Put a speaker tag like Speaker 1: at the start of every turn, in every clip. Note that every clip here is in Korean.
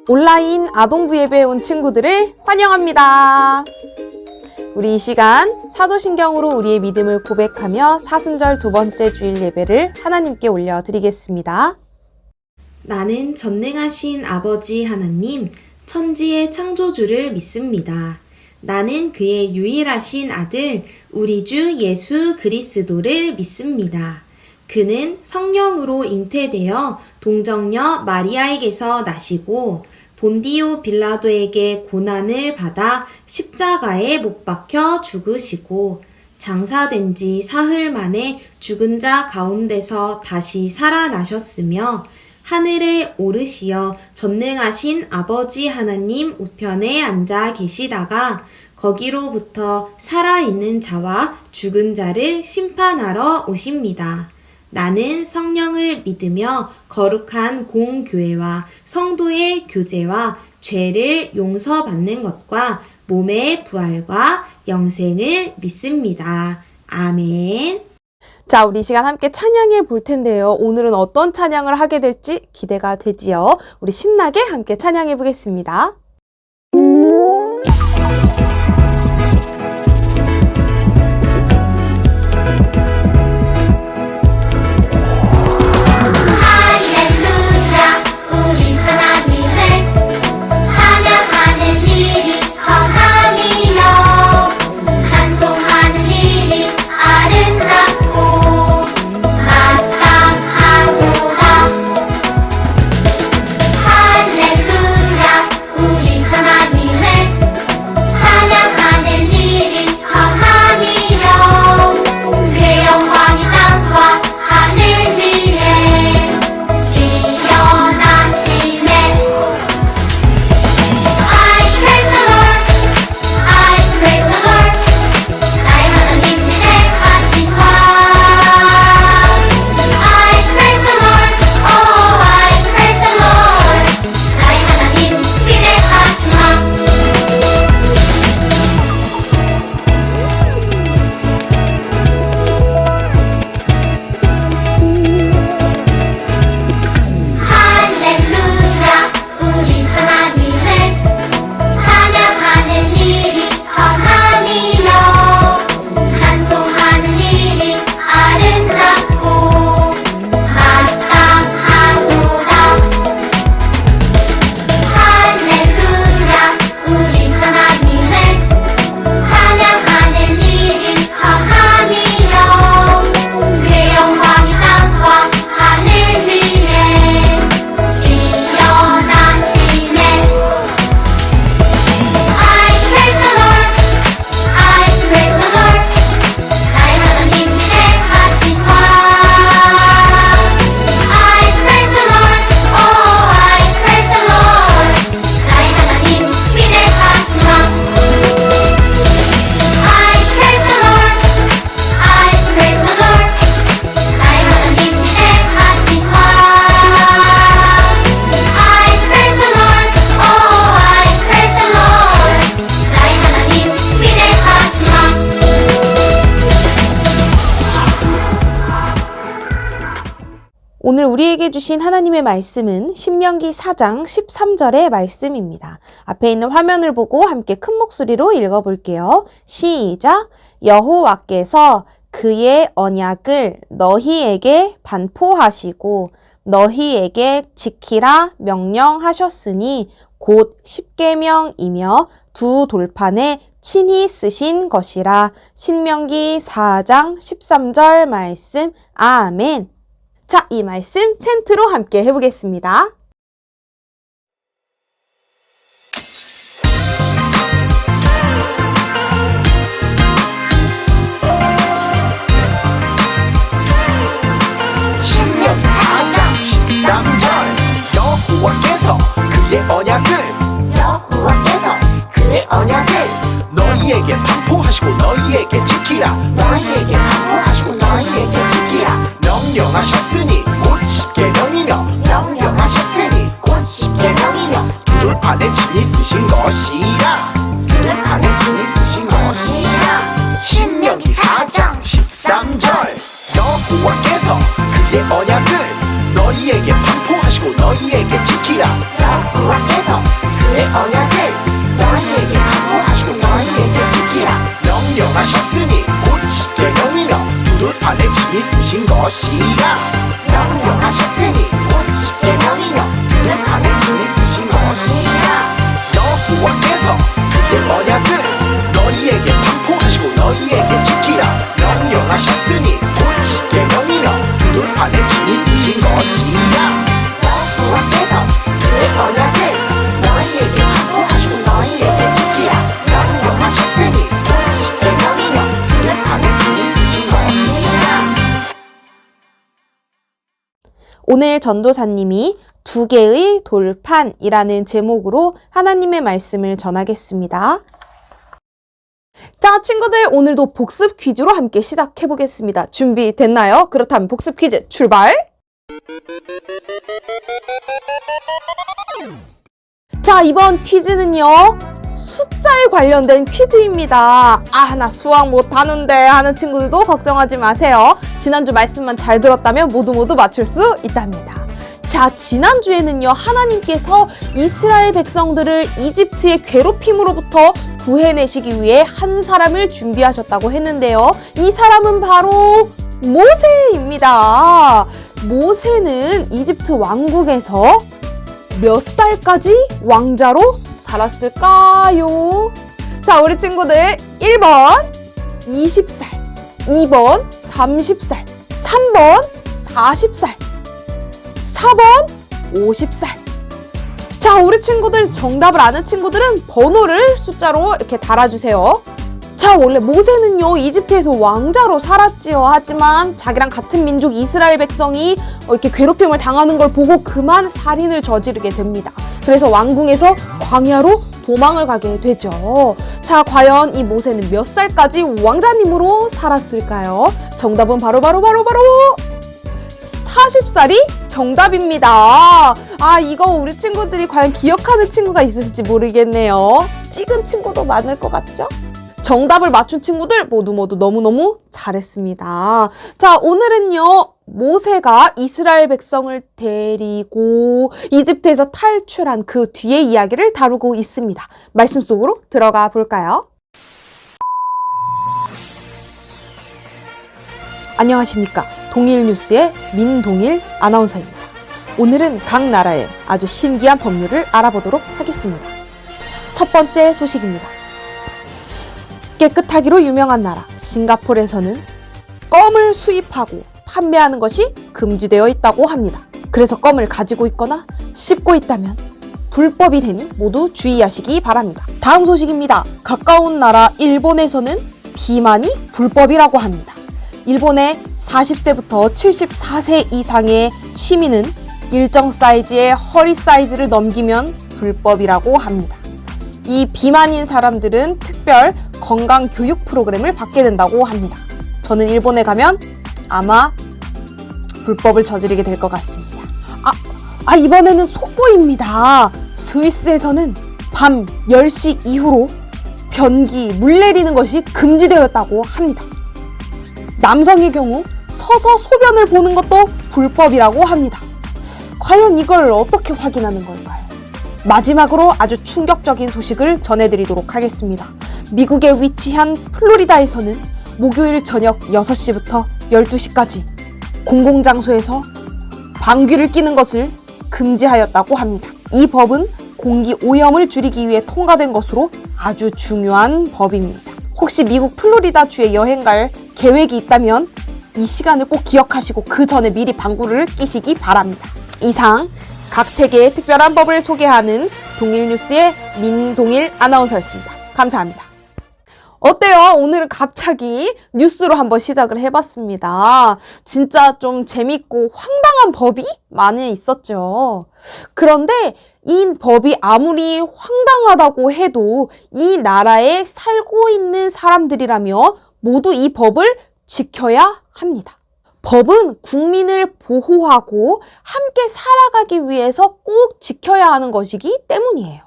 Speaker 1: 온라인 아동부 예배에 온 친구들을 환영합니다. 우리 이 시간 사도신경으로 우리의 믿음을 고백하며 사순절 두 번째 주일 예배를 하나님께 올려드리겠습니다.
Speaker 2: 나는 전능하신 아버지 하나님, 천지의 창조주를 믿습니다. 나는 그의 유일하신 아들, 우리 주 예수 그리스도를 믿습니다. 그는 성령으로 잉태되어 동정녀 마리아에게서 나시고 본디오 빌라도에게 고난을 받아 십자가에 못 박혀 죽으시고 장사된 지 사흘 만에 죽은 자 가운데서 다시 살아나셨으며 하늘에 오르시어 전능하신 아버지 하나님 우편에 앉아 계시다가 거기로부터 살아있는 자와 죽은 자를 심판하러 오십니다. 나는 성령을 믿으며 거룩한 공교회와 성도의 교제와 죄를 용서받는 것과 몸의 부활과 영생을 믿습니다. 아멘.
Speaker 1: 자, 우리 이 시간 함께 찬양해 볼 텐데요. 오늘은 어떤 찬양을 하게 될지 기대가 되지요. 우리 신나게 함께 찬양해 보겠습니다. 오늘 우리에게 주신 하나님의 말씀은 신명기 4장 13절의 말씀입니다. 앞에 있는 화면을 보고 함께 큰 목소리로 읽어볼게요. 시작! 여호와께서 그의 언약을 너희에게 반포하시고 너희에게 지키라 명령하셨으니 곧 십계명이며 두 돌판에 친히 쓰신 것이라. 신명기 4장 13절 말씀. 아멘. 자, 이 말씀 챈트로 함께 해보겠습니다.
Speaker 3: 신명기 4장 13절 여호와께서 그의 언약을 너희에게 반포하시고 너희에게 지키라 명령하셨으니 곧 십계명이며 두 돌판에 친히 쓰신 것이라. 신명기 4장 13절 여호와께서 그의 언약을 너희에게 반포하시고 너희에게 지키라. 여호와께서 있으신 것이라
Speaker 2: 명령하셨으니 곧 십계명이며
Speaker 3: 들판에 진 있으신 것이라 여호와께서 그의 언약을 너희에게 반포하시고 너희에게 지키라 명령하셨으니 곧 십계명이며 들판에 진 있으신 것이라
Speaker 2: 여호와께서 그의 언약을 너희에게 반포하시고 너희에게 지키라 명령하셨으니 곧 십계명이며
Speaker 3: 들판에 진 있으신 것이라
Speaker 1: 오늘 전도사님이 두 개의 돌판이라는 제목으로 하나님의 말씀을 전하겠습니다. 자, 친구들, 오늘도 복습 퀴즈로 함께 시작해 보겠습니다. 준비됐나요? 그렇다면 복습 퀴즈 출발! 자, 이번 퀴즈는요, 숫자에 관련된 퀴즈입니다. 아, 나 수학 못하는데 하는 친구들도 걱정하지 마세요. 지난주 말씀만 잘 들었다면 모두 맞출 수 있답니다. 자, 지난주에는요, 하나님께서 이스라엘 백성들을 이집트의 괴롭힘으로부터 구해내시기 위해 한 사람을 준비하셨다고 했는데요. 이 사람은 바로 모세입니다. 모세는 이집트 왕국에서 몇 살까지 왕자로 살았을까요? 자, 우리 친구들 1번 20살, 2번 30살, 3번 40살, 4번 50살. 자, 우리 친구들 정답을 아는 친구들은 번호를 숫자로 이렇게 달아주세요. 자, 원래 모세는요, 이집트에서 왕자로 살았지요. 하지만 자기랑 같은 민족 이스라엘 백성이 이렇게 괴롭힘을 당하는 걸 보고 그만 살인을 저지르게 됩니다. 그래서 왕궁에서 광야로 도망을 가게 되죠. 자, 과연 이 모세는 몇 살까지 왕자님으로 살았을까요? 정답은 바로 40살이 정답입니다. 아, 이거 우리 친구들이 과연 기억하는 친구가 있을지 모르겠네요. 찍은 친구도 많을 것 같죠? 정답을 맞춘 친구들 모두 너무너무 잘했습니다. 자, 오늘은요, 모세가 이스라엘 백성을 데리고 이집트에서 탈출한 그 뒤의 이야기를 다루고 있습니다. 말씀 속으로 들어가 볼까요? 안녕하십니까. 동일뉴스의 민동일 아나운서입니다. 오늘은 각 나라의 아주 신기한 법률을 알아보도록 하겠습니다. 첫 번째 소식입니다. 깨끗하기로 유명한 나라 싱가포르에서는 껌을 수입하고 판매하는 것이 금지되어 있다고 합니다. 그래서 껌을 가지고 있거나 씹고 있다면 불법이 되니 모두 주의하시기 바랍니다. 다음 소식입니다. 가까운 나라 일본에서는 비만이 불법이라고 합니다. 일본의 40세부터 74세 이상의 시민은 일정 사이즈의 허리 사이즈를 넘기면 불법이라고 합니다. 이 비만인 사람들은 특별 건강 교육 프로그램을 받게 된다고 합니다. 저는 일본에 가면 아마 불법을 저지르게 될 것 같습니다. 이번에는 속보입니다. 스위스에서는 밤 10시 이후로 변기, 물 내리는 것이 금지되었다고 합니다. 남성의 경우 서서 소변을 보는 것도 불법이라고 합니다. 과연 이걸 어떻게 확인하는 걸까요? 마지막으로 아주 충격적인 소식을 전해드리도록 하겠습니다. 미국에 위치한 플로리다에서는 목요일 저녁 6시부터 12시까지 공공장소에서 방귀를 뀌는 것을 금지하였다고 합니다. 이 법은 공기 오염을 줄이기 위해 통과된 것으로 아주 중요한 법입니다. 혹시 미국 플로리다주에 여행 갈 계획이 있다면 이 시간을 꼭 기억하시고 그 전에 미리 방구를 끼시기 바랍니다. 이상 각 세계의 특별한 법을 소개하는 동일뉴스의 민동일 아나운서였습니다. 감사합니다. 어때요? 오늘은 갑자기 뉴스로 한번 시작을 해봤습니다. 진짜 좀 재밌고 황당한 법이 많이 있었죠. 그런데 이 법이 아무리 황당하다고 해도 이 나라에 살고 있는 사람들이라면 모두 이 법을 지켜야 합니다. 법은 국민을 보호하고 함께 살아가기 위해서 꼭 지켜야 하는 것이기 때문이에요.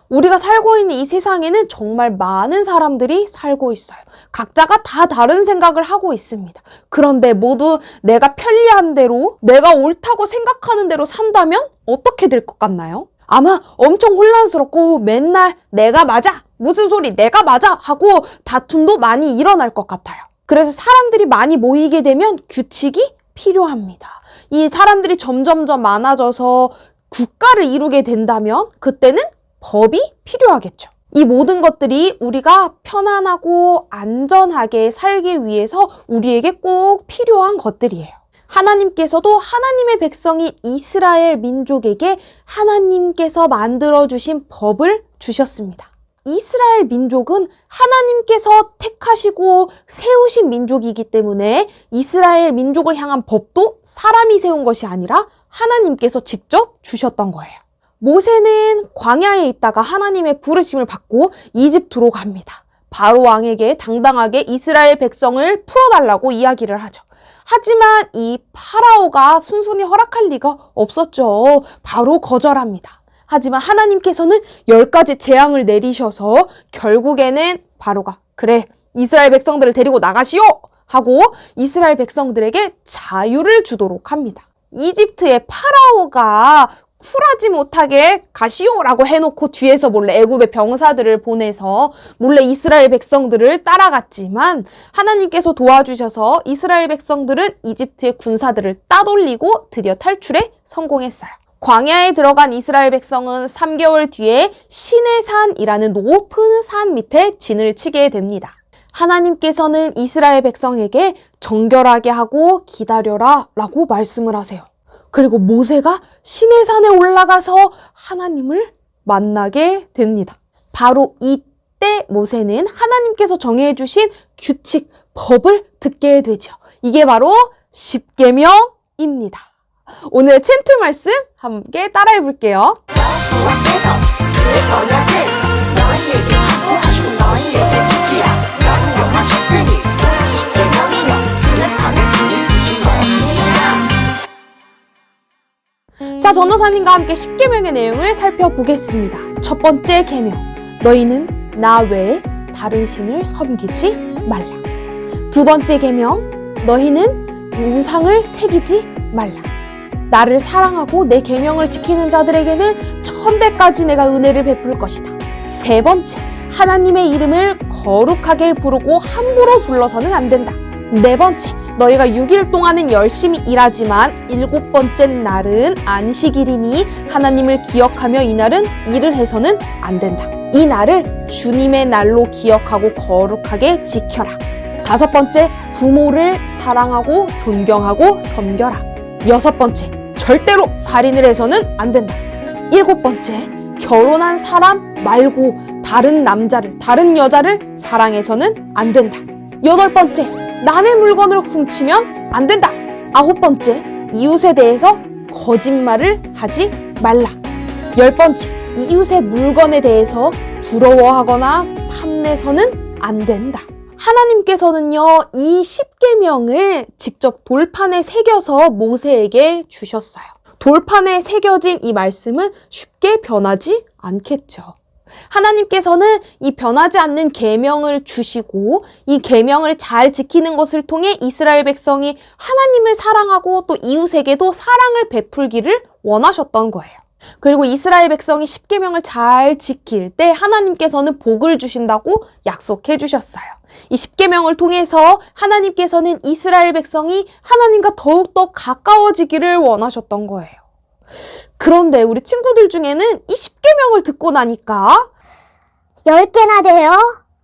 Speaker 1: 우리가 살고 있는 이 세상에는 정말 많은 사람들이 살고 있어요. 각자가 다 다른 생각을 하고 있습니다. 그런데 모두 내가 편리한 대로, 내가 옳다고 생각하는 대로 산다면 어떻게 될 것 같나요? 아마 엄청 혼란스럽고 맨날 내가 맞아! 무슨 소리 내가 맞아! 하고 다툼도 많이 일어날 것 같아요. 그래서 사람들이 많이 모이게 되면 규칙이 필요합니다. 이 사람들이 점점점 많아져서 국가를 이루게 된다면 그때는 법이 필요하겠죠. 이 모든 것들이 우리가 편안하고 안전하게 살기 위해서 우리에게 꼭 필요한 것들이에요. 하나님께서도 하나님의 백성인 이스라엘 민족에게 하나님께서 만들어주신 법을 주셨습니다. 이스라엘 민족은 하나님께서 택하시고 세우신 민족이기 때문에 이스라엘 민족을 향한 법도 사람이 세운 것이 아니라 하나님께서 직접 주셨던 거예요. 모세는 광야에 있다가 하나님의 부르심을 받고 이집트로 갑니다. 바로 왕에게 당당하게 이스라엘 백성을 풀어달라고 이야기를 하죠. 하지만 이 파라오가 순순히 허락할 리가 없었죠. 바로 거절합니다. 하지만 하나님께서는 10가지 재앙을 내리셔서 결국에는 바로가 그래 이스라엘 백성들을 데리고 나가시오! 하고 이스라엘 백성들에게 자유를 주도록 합니다. 이집트의 파라오가 쿨하지 못하게 가시오라고 해놓고 뒤에서 몰래 애굽의 병사들을 보내서 몰래 이스라엘 백성들을 따라갔지만 하나님께서 도와주셔서 이스라엘 백성들은 이집트의 군사들을 따돌리고 드디어 탈출에 성공했어요. 광야에 들어간 이스라엘 백성은 3개월 뒤에 시내산이라는 높은 산 밑에 진을 치게 됩니다. 하나님께서는 이스라엘 백성에게 정결하게 하고 기다려라 라고 말씀을 하세요. 그리고 모세가 시내산에 올라가서 하나님을 만나게 됩니다. 바로 이때 모세는 하나님께서 정해주신 규칙, 법을 듣게 되죠. 이게 바로 십계명입니다. 오늘의 챈트 말씀 함께 따라해 볼게요.
Speaker 2: 여호와께서 그의 언약을 너희에게 하고 너희에게 지키라. 너는 용하셨으니 십계명이며 그의 밤을 지키신 것이니라.
Speaker 1: 자, 전도사님과 함께 십계명의 내용을 살펴보겠습니다. 첫 번째 계명, 너희는 나 외에 다른 신을 섬기지 말라. 두 번째 계명, 너희는 우상을 새기지 말라. 나를 사랑하고 내 계명을 지키는 자들에게는 1000배까지 내가 은혜를 베풀 것이다. 세 번째, 하나님의 이름을 거룩하게 부르고 함부로 불러서는 안 된다. 네 번째, 너희가 6일 동안은 열심히 일하지만 7번째 날은 안식일이니 하나님을 기억하며 이날은 일을 해서는 안 된다. 이 날을 주님의 날로 기억하고 거룩하게 지켜라. 다섯 번째, 부모를 사랑하고 존경하고 섬겨라. 여섯 번째, 절대로 살인을 해서는 안 된다. 일곱 번째, 결혼한 사람 말고 다른 남자를, 다른 여자를 사랑해서는 안 된다. 여덟 번째, 남의 물건을 훔치면 안 된다. 아홉 번째, 이웃에 대해서 거짓말을 하지 말라. 열 번째, 이웃의 물건에 대해서 부러워하거나 탐내서는 안 된다. 하나님께서는요, 이 십계명을 직접 돌판에 새겨서 모세에게 주셨어요. 돌판에 새겨진 이 말씀은 쉽게 변하지 않겠죠. 하나님께서는 이 변하지 않는 계명을 주시고 이 계명을 잘 지키는 것을 통해 이스라엘 백성이 하나님을 사랑하고 또 이웃에게도 사랑을 베풀기를 원하셨던 거예요. 그리고 이스라엘 백성이 십계명을 잘 지킬 때 하나님께서는 복을 주신다고 약속해 주셨어요. 이 십계명을 통해서 하나님께서는 이스라엘 백성이 하나님과 더욱더 가까워지기를 원하셨던 거예요. 그런데 우리 친구들 중에는 이 십계명을 듣고 나니까
Speaker 4: 10개나 돼요?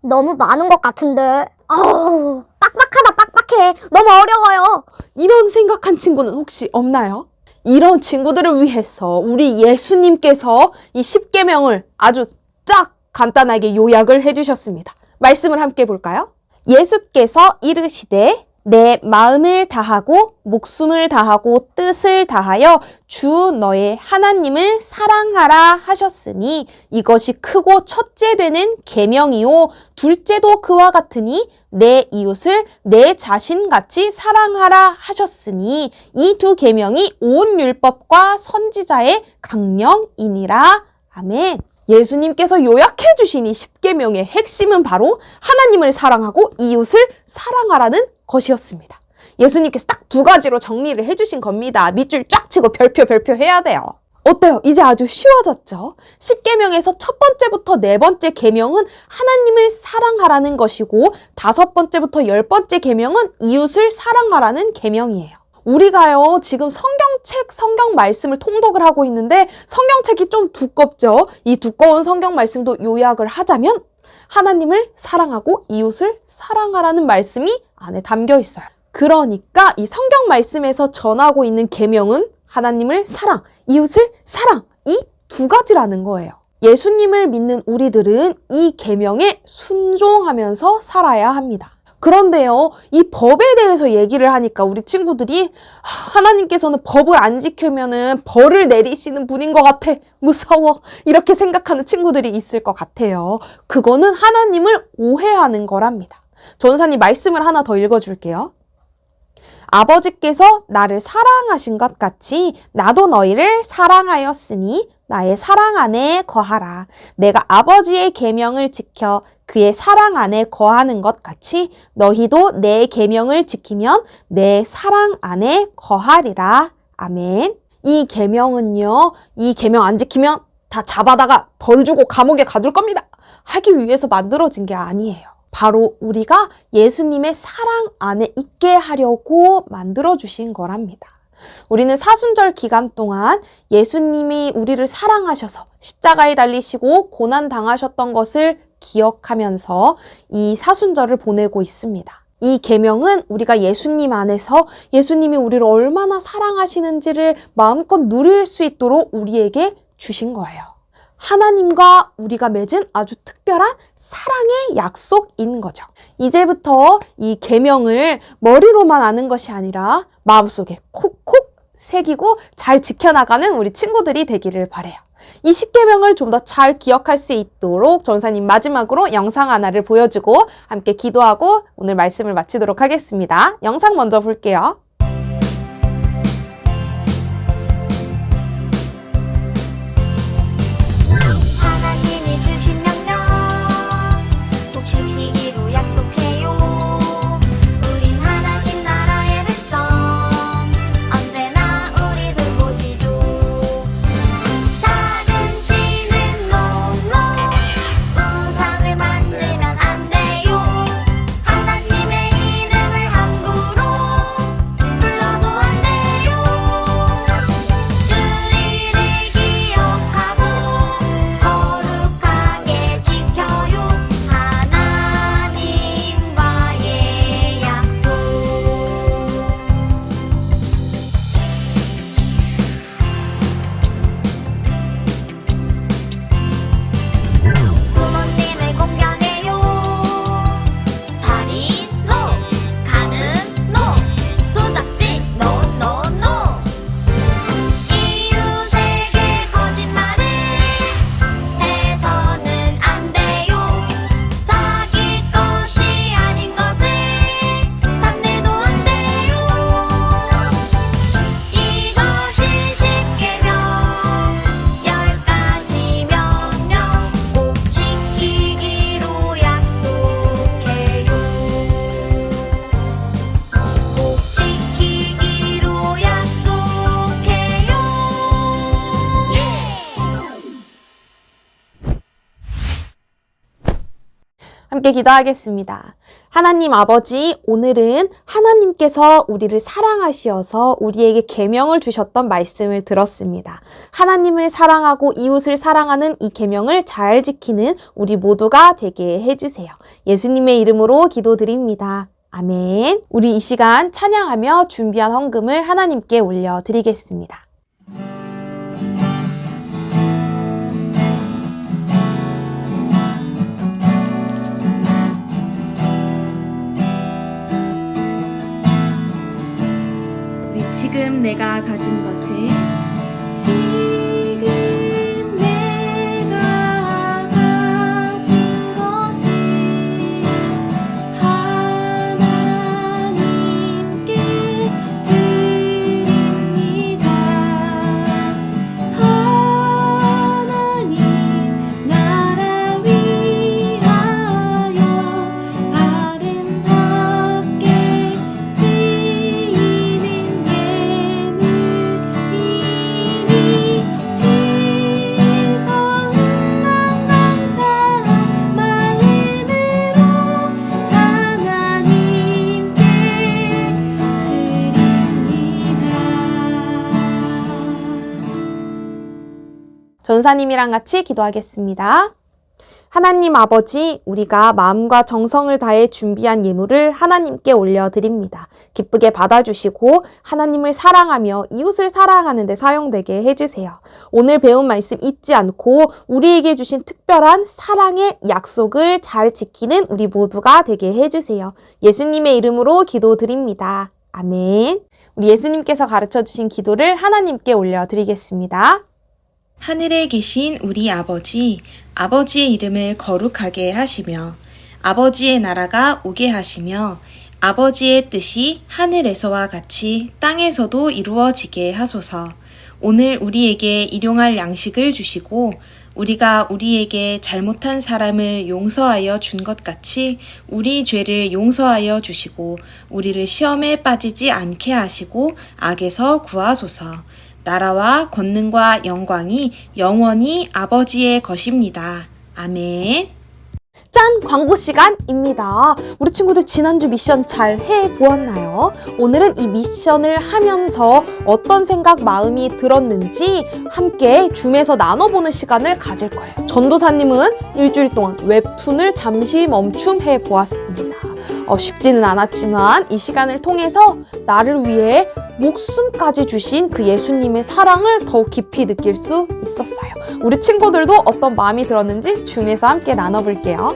Speaker 4: 너무 많은 것 같은데. 아우, 빡빡하다, 빡빡해. 너무 어려워요.
Speaker 1: 이런 생각한 친구는 혹시 없나요? 이런 친구들을 위해서 우리 예수님께서 이 십계명을 아주 쫙 간단하게 요약을 해주셨습니다. 말씀을 함께 볼까요? 예수께서 이르시되 내 마음을 다하고 목숨을 다하고 뜻을 다하여 주 너의 하나님을 사랑하라 하셨으니 이것이 크고 첫째 되는 계명이요 둘째도 그와 같으니 내 이웃을 내 자신같이 사랑하라 하셨으니 이 두 계명이 온 율법과 선지자의 강령이니라. 아멘. 예수님께서 요약해 주신 이 십계명의 핵심은 바로 하나님을 사랑하고 이웃을 사랑하라는 것이었습니다. 예수님께서 딱 2가지로 정리를 해주신 겁니다. 밑줄 쫙 치고 별표 해야 돼요. 어때요? 이제 아주 쉬워졌죠? 십계명에서 첫 번째부터 4번째 계명은 하나님을 사랑하라는 것이고 5번째부터 10번째 계명은 이웃을 사랑하라는 계명이에요. 우리가요, 지금 성경 말씀을 통독을 하고 있는데 성경책이 좀 두껍죠? 이 두꺼운 성경 말씀도 요약을 하자면 하나님을 사랑하고 이웃을 사랑하라는 말씀이 안에 담겨 있어요. 그러니까 이 성경 말씀에서 전하고 있는 계명은 하나님을 사랑, 이웃을 사랑, 이 두 가지라는 거예요. 예수님을 믿는 우리들은 이 계명에 순종하면서 살아야 합니다. 그런데요, 이 법에 대해서 얘기를 하니까 우리 친구들이 하나님께서는 법을 안 지키면은 벌을 내리시는 분인 것 같아. 무서워. 이렇게 생각하는 친구들이 있을 것 같아요. 그거는 하나님을 오해하는 거랍니다. 전사님 말씀을 하나 더 읽어줄게요. 아버지께서 나를 사랑하신 것 같이 나도 너희를 사랑하였으니 나의 사랑 안에 거하라. 내가 아버지의 계명을 지켜 그의 사랑 안에 거하는 것 같이 너희도 내 계명을 지키면 내 사랑 안에 거하리라. 아멘. 이 계명은요, 이 계명 안 지키면 다 잡아다가 벌 주고 감옥에 가둘 겁니다. 하기 위해서 만들어진 게 아니에요. 바로 우리가 예수님의 사랑 안에 있게 하려고 만들어주신 거랍니다. 우리는 사순절 기간 동안 예수님이 우리를 사랑하셔서 십자가에 달리시고 고난 당하셨던 것을 기억하면서 이 사순절을 보내고 있습니다. 이 계명은 우리가 예수님 안에서 예수님이 우리를 얼마나 사랑하시는지를 마음껏 누릴 수 있도록 우리에게 주신 거예요. 하나님과 우리가 맺은 아주 특별한 사랑의 약속인 거죠. 이제부터 이 계명을 머리로만 아는 것이 아니라 마음속에 콕콕 새기고 잘 지켜나가는 우리 친구들이 되기를 바라요. 이 10계명을 좀 더 잘 기억할 수 있도록 전사님 마지막으로 영상 하나를 보여주고 함께 기도하고 오늘 말씀을 마치도록 하겠습니다. 영상 먼저 볼게요.
Speaker 2: 하나님이 주신 명령 꼭 지키기로 약속해요. 우린 하나님 나라의 백성 언제나 우리 돌보시죠. 작은 씨는 노노 우상을 만들면 안 돼요. 하나님의 이름을 함부로 불러도 안 돼요. 주의를 기억하고 거룩하게 지켜요. 하나님과의 약속. 부모님을 공경해요. 살인 노, 가는 노, 도적질 노노노. 이웃에게 거짓말을 해서는 안 돼요. 자기 것이 아닌 것을 탐내도 안 돼요. 이것이 10계명 10가지 명령 꼭 지키기로 약속해요. 꼭 지키기로 약속해요.
Speaker 1: 함께 기도하겠습니다. 하나님 아버지, 오늘은 하나님께서 우리를 사랑하시어서 우리에게 계명을 주셨던 말씀을 들었습니다. 하나님을 사랑하고 이웃을 사랑하는 이 계명을 잘 지키는 우리 모두가 되게 해주세요. 예수님의 이름으로 기도드립니다. 아멘. 우리 이 시간 찬양하며 준비한 헌금을 하나님께 올려드리겠습니다. 우리 지금 내가 가진 것을 지금 내가 가진 것을 하나님께 드립니다. 하나님 나라 위하여 아름답게 쓰이는 예물 전사님이랑 같이 기도하겠습니다. 하나님 아버지, 우리가 마음과 정성을 다해 준비한 예물을 하나님께 올려드립니다. 기쁘게 받아주시고 하나님을 사랑하며 이웃을 사랑하는 데 사용되게 해주세요. 오늘 배운 말씀 잊지 않고 우리에게 주신 특별한 사랑의 약속을 잘 지키는 우리 모두가 되게 해주세요. 예수님의 이름으로 기도드립니다. 아멘. 우리 예수님께서 가르쳐주신 기도를 하나님께 올려드리겠습니다.
Speaker 5: 하늘에 계신 우리 아버지, 아버지의 이름을 거룩하게 하시며 아버지의 나라가 오게 하시며 아버지의 뜻이 하늘에서와 같이 땅에서도 이루어지게 하소서. 오늘 우리에게 일용할 양식을 주시고 우리가 우리에게 잘못한 사람을 용서하여 준 것 같이 우리 죄를 용서하여 주시고 우리를 시험에 빠지지 않게 하시고 악에서 구하소서. 나라와 권능과 영광이 영원히 아버지의 것입니다. 아멘.
Speaker 1: 짠! 광고 시간입니다. 우리 친구들 지난주 미션 잘 해보았나요? 오늘은 이 미션을 하면서 어떤 생각, 마음이 들었는지 함께 줌에서 나눠보는 시간을 가질 거예요. 전도사님은 일주일 동안 웹툰을 잠시 멈춤해 보았습니다. 쉽지는 않았지만 이 시간을 통해서 나를 위해 목숨까지 주신 그 예수님의 사랑을 더욱 깊이 느낄 수 있었어요. 우리 친구들도 어떤 마음이 들었는지 줌에서 함께 나눠볼게요.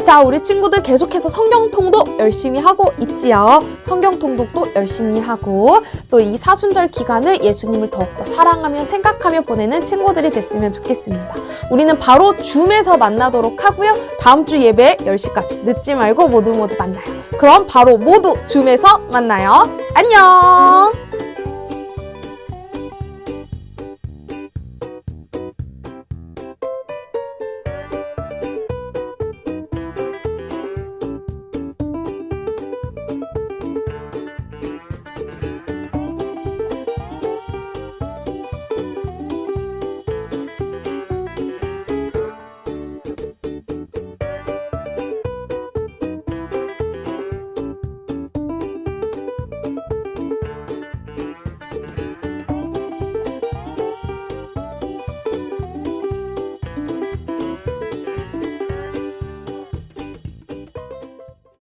Speaker 1: 자, 우리 친구들 계속해서 성경 통독 열심히 하고 있지요. 성경 통독도 열심히 하고 또 이 사순절 기간을 예수님을 더욱더 사랑하며 생각하며 보내는 친구들이 됐으면 좋겠습니다. 우리는 바로 줌에서 만나도록 하고요. 다음 주 예배 10시까지 늦지 말고 모두 만나요. 그럼 바로 모두 줌에서 만나요. 안녕!